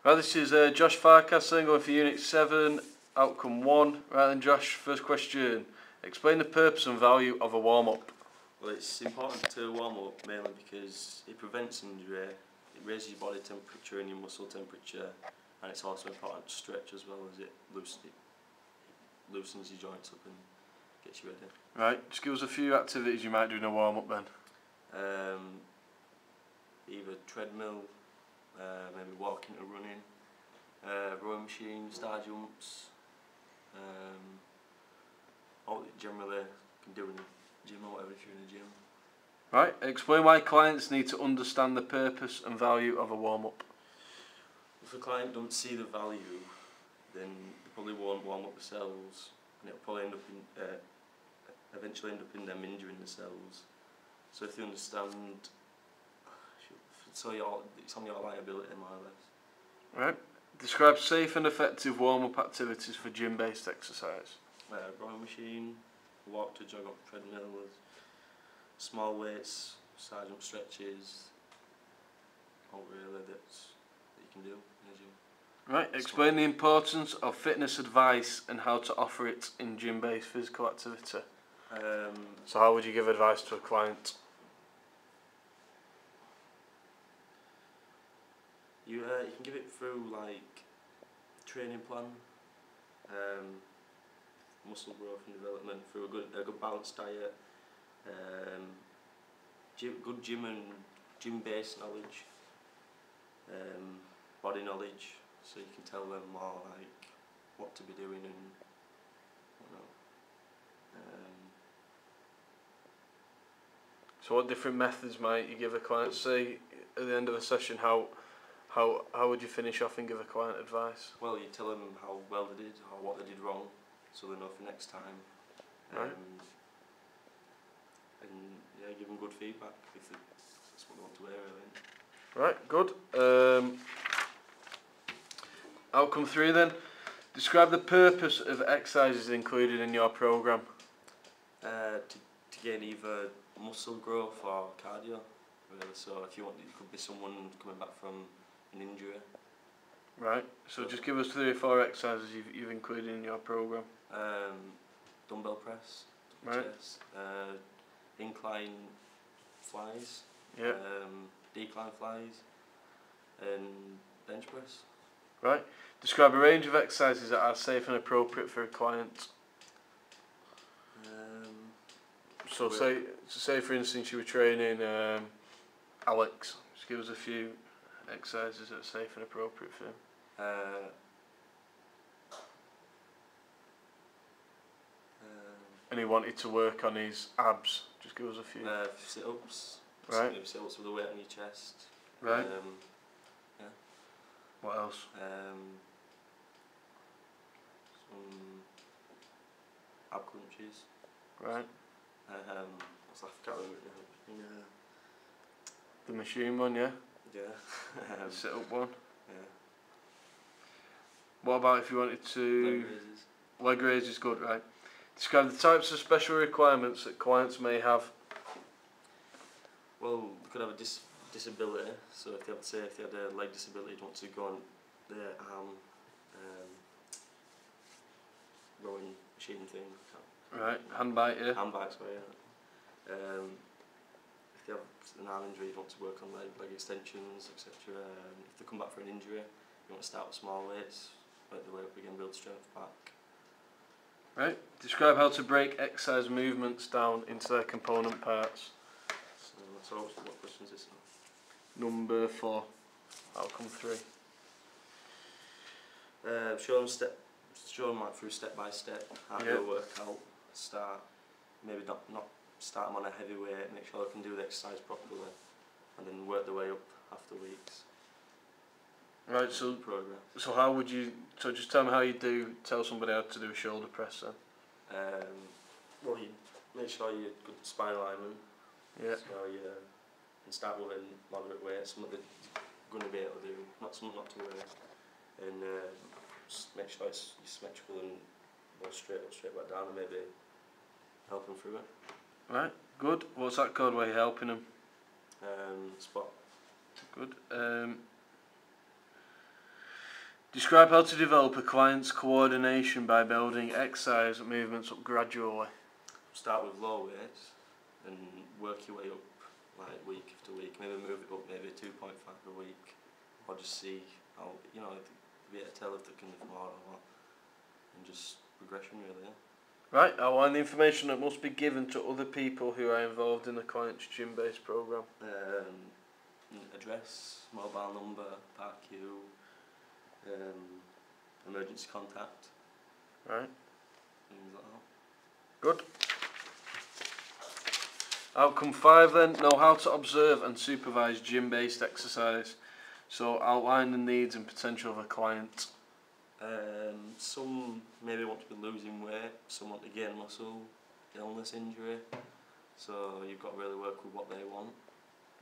Right, this is Josh Farcastle going for Unit 7, Outcome 1. Right then Josh, first question. Explain the purpose and value of a warm-up. Well, it's important to warm up mainly because it prevents injury, it raises your body temperature and your muscle temperature, and it's also important to stretch as well as it loosens your joints up and gets you ready. Right, just give us a few activities you might do in a warm-up then. Either treadmill, maybe walking or running, rowing machine, star jumps, all that generally you can do in the gym or whatever if you're in a gym. Right, explain why clients need to understand the purpose and value of a warm-up. If a client don't see the value, then they probably won't warm up themselves, and it'll probably eventually end up in them injuring themselves. So if you understand, it's on your liability more or less. Right, describe safe and effective warm-up activities for gym-based exercise. Rowing machine, walk to jog up treadmill, small weights, side jump stretches, all really that you can do in the gym. Right, explain the importance of fitness advice and how to offer it in gym-based physical activity. So how would you give advice to a client? You can give it through like training plan, muscle growth and development, through a good balanced diet, good gym and gym-based knowledge, body knowledge, so you can tell them more like what to be doing and whatnot. So what different methods might you give a client? Say at the end of a session, how would you finish off and give a client advice? Well, you tell them how well they did or what they did wrong, so they know for next time. Right. And yeah, give them good feedback if that's what they want to hear, really. Right, good. Outcome 3 then. Describe the purpose of exercises included in your program. To gain either muscle growth or cardio, really. So if you want, it could be someone coming back from an injury. Right, so just give us 3 or 4 exercises you've included in your program. Dumbbell press, right. chest, incline flies, yep. decline flies, and bench press. Right, describe a range of exercises that are safe and appropriate for a client. So say for instance you were training Alex, just give us a few exercises that are safe and appropriate for him. And he wanted to work on his abs, just give us a few. Sit-ups. Right. Maybe sit-ups with a weight on your chest. Right. Yeah. What else? Some ab crunches. Right. I can't remember it now. The machine one, yeah? Yeah. The sit-up one. Yeah. What about if you wanted to... Leg raises. Leg raise is good, right. Describe the types of special requirements that clients may have. Well, they could have a disability, so if they had a leg disability, you'd want to go on the arm rowing machine thing. Right, hand bite, yeah. Hand bite, sorry, yeah. If they have an arm injury, you want to work on leg extensions, etc. If they come back for an injury, you want to start with small weights, work the way up again, build strength back. Right, describe how to break exercise movements down into their component parts. So what question is this? Number 4, outcome 3. Show them like through step by step how to work out. Start, maybe not start them on a heavy weight, make sure they can do the exercise properly, and then work their way up after weeks. Right, so how would you, so just tell me how you tell somebody how to do a shoulder press then. Well, you make sure you're good spine alignment. Yeah. So you can start with a moderate weight, something that you're going to be able to do, not something not to worry. And make sure you're symmetrical and go straight up, straight back down, and maybe help them through it. Right, good. What's that called where you're helping them? Spot. Good. Describe how to develop a client's coordination by building exercise movements up gradually. Start with low weights and work your way up, like week after week. Maybe move it up, maybe 2.5 a week, or just see how, you know, be able to tell if they can lift more or what, and just progression really. Yeah. Right, outline the information that must be given to other people who are involved in the client's gym-based program. Address, mobile number, park queue, emergency contact. Right. Things like that. Good. Outcome 5 then, know how to observe and supervise gym-based exercise. So outline the needs and potential of a client. Some maybe want to be losing weight, some want to gain muscle, illness, injury. So you've got to really work with what they want.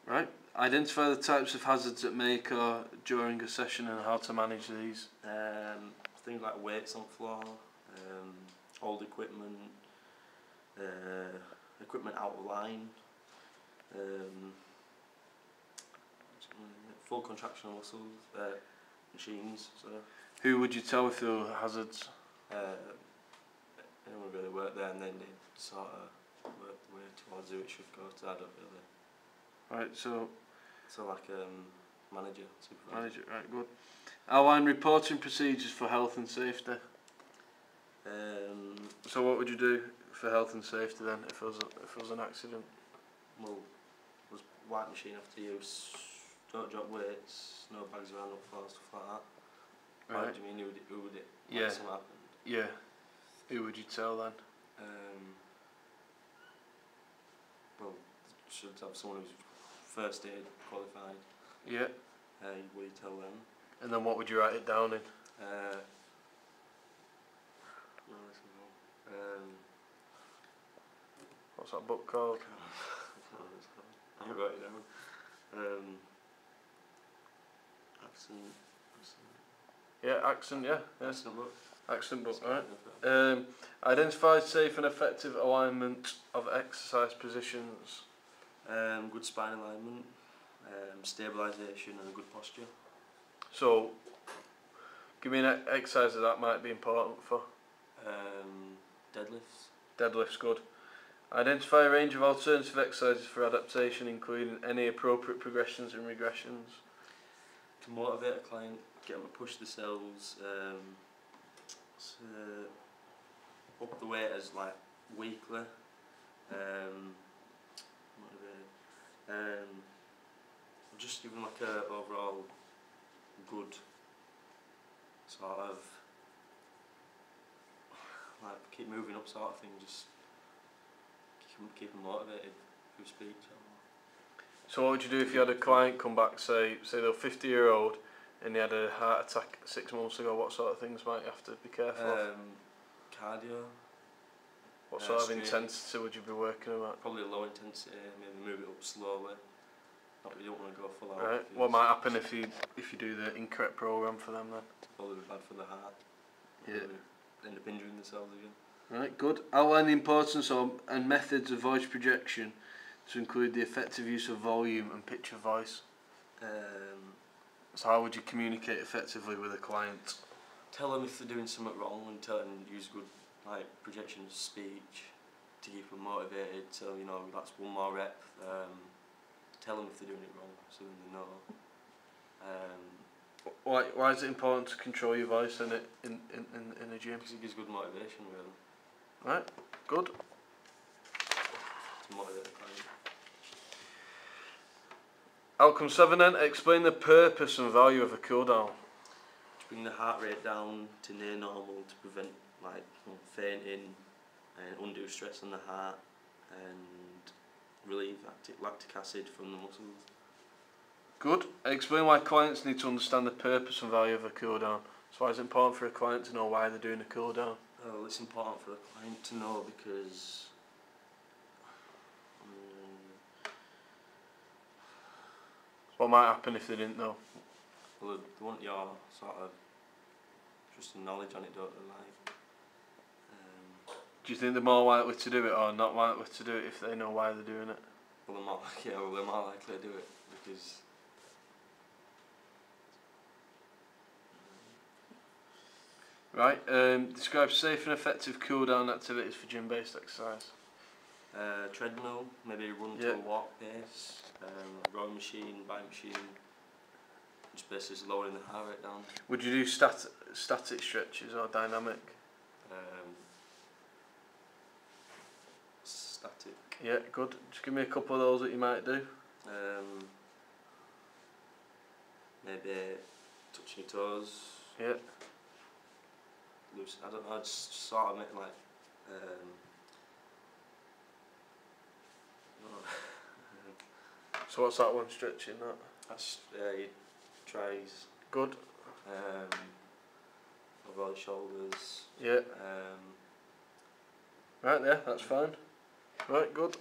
Right. Identify the types of hazards that may occur during a session and how to manage these. Things like weights on floor, old equipment, equipment out of line, full contractional muscles, machines. So. Who would you tell if there were hazards? Anyone really work there, and then they sort of work the way towards who it should go to. I don't really. Right, so like manager, supervisor. Manager, right, good. Outline reporting procedures for health and safety. So what would you do for health and safety then if there was an accident? Well, was white machine after use, don't drop weights, no bags around the floor, stuff like that. Right. What do you mean, who would it Yeah. something happened? Yeah. Who would you tell then? Well, should have someone who's first aid qualified. Yeah. What do you tell them? And then what would you write it down in? What's that book called? I wrote it down. Accent, yeah. Accent book. Accent book, right. Identify safe and effective alignment of exercise positions. Good spine alignment, stabilisation and a good posture. So, give me an exercise that might be important for. Deadlifts. Deadlifts, good. Identify a range of alternative exercises for adaptation, including any appropriate progressions and regressions. To motivate a client, get them to push themselves, up the weight as like weekly. Just give them like a overall good sort of like keep moving up sort of thing. Just keep them motivated through speech. So what would you do if you had a client come back, say they're 50-year-old and they had a heart attack 6 months ago? What sort of things might you have to be careful of? Cardio. What sort of intensity would you be working at? Probably low intensity, maybe move it up slowly. Not you don't want to go full out. Right. What might happen if you do the incorrect program for them then? Probably bad for the heart. Yeah. End up injuring themselves again. Right, good. Outline the importance of and methods of voice projection to include the effective use of volume and pitch of voice. So how would you communicate effectively with a client? Tell them if they're doing something wrong and tell them use good like projection of speech to keep them motivated. So you know that's one more rep. Tell them if they're doing it wrong so then they know. Why is it important to control your voice in a gym? Because it gives good motivation, really. Right, good. To motivate the client. Outcome 7 then, explain the purpose and value of a cool down. To bring the heart rate down to near normal to prevent like fainting and undue stress on the heart and relieve lactic acid from the muscles. Good. Explain why clients need to understand the purpose and value of a cool down. So why is it important for a client to know why they're doing a cool down? Well, it's important for the client to know because what might happen if they didn't know? well, they want your sort of just knowledge on it, don't they? Like, do you think they're more likely to do it or not likely to do it if they know why they're doing it? well, they're more likely to do it because Right, describe safe and effective cool down activities for gym based exercise. Treadmill, maybe run to Yeah. a walk pace, rowing machine, bike machine, just basically lowering the heart rate down. Would you do static stretches or dynamic? Static. Yeah, good. Just give me a couple of those that you might do. Maybe touching your toes. Yeah. Loose. I don't know. Just sort of make like. I don't know. So what's that one stretching that? That's your tries. Good. Over the shoulders. Yeah. Right there, that's fine. Right, good.